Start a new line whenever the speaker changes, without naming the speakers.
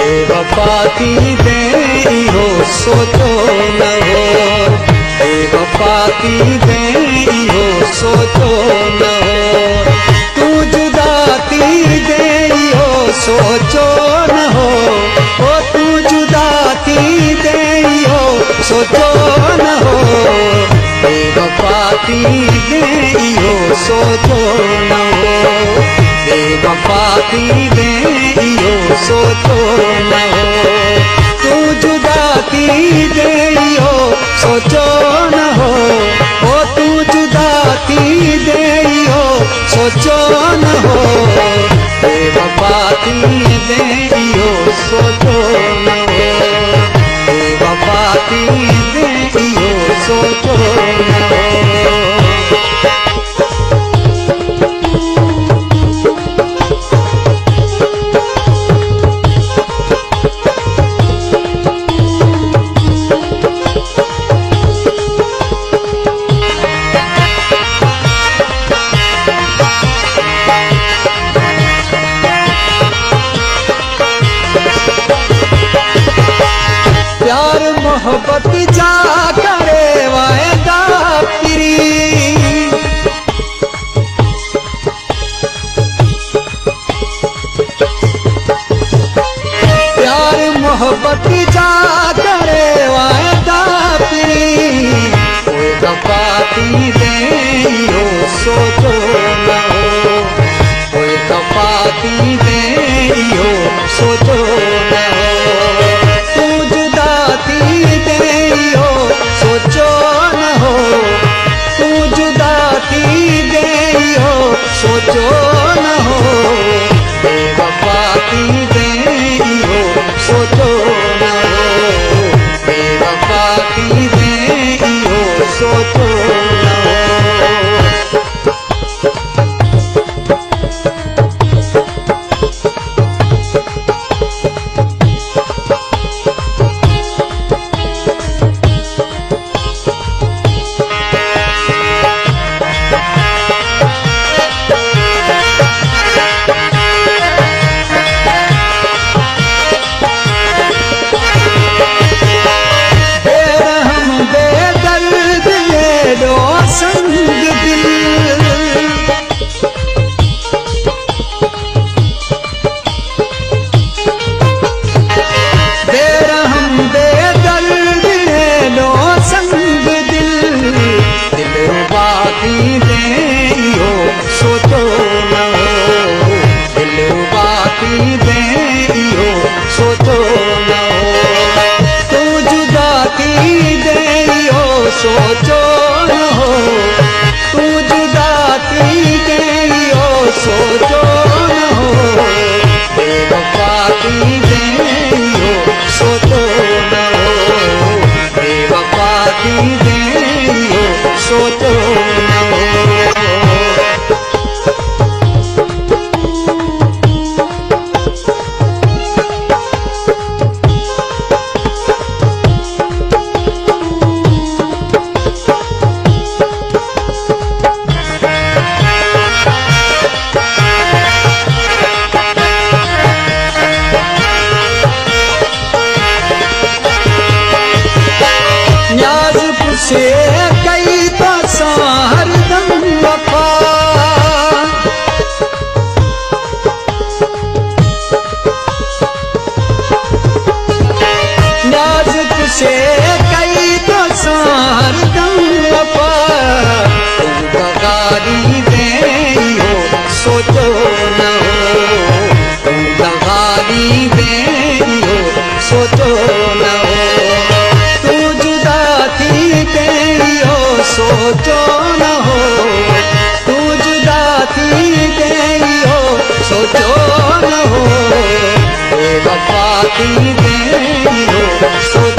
बेवफाती दे हो सोचो न हो, बेवफाती दे हो सोचो न हो, तू जुदाती दे हो सोचो न हो, ओ तू जुदाती दे हो सोचो न हो, बेवफाती दे हो सोचो न हो, बेवफाती दे हो सोचो न हो, तू जुदाती दे हो सोचो न हो, ओ तू जुदाती दे हो सोचो न हो, बेवफाती दे हो सोचो न हो, बेवफाती दे हो सोचो न हो। प्यार मोहब्बत जा करे वायदा फिरी, प्यार मोहब्बत जा करे वायदा फिरी, कोई दफाती दे हो सोचो न हो, कोई दफाती दे हो सोचो न हो, सोचो न हो, तू जुदाती दे हो सोचो न हो, बेवफाती दे हो सोचो न हो, बेवफाती दे हो सोचो न हो। संग दिल बेरहम बेदर्द है लो संग दिल, दिलरुबाती दे हो सोचो न हो, दिलरुबाती दे हो सोचो न हो, तू जुदाती दे हो सोचो न हो, तू जुदाती दे हो सोचो न हो, बेवफाती दे हो सोचो न हो, बेवफाती दे हो सोचो न हो। से कई तो हरदम वफा, नाजुक से कई तो हरदम वफा, तुम दगारी दे हो सोचो न हो, तुम दगारी दे हो सोचो न हो, सोचो न हो, तू जुदाती दे हो सोचो न हो, बेवफाती दे हो सोचो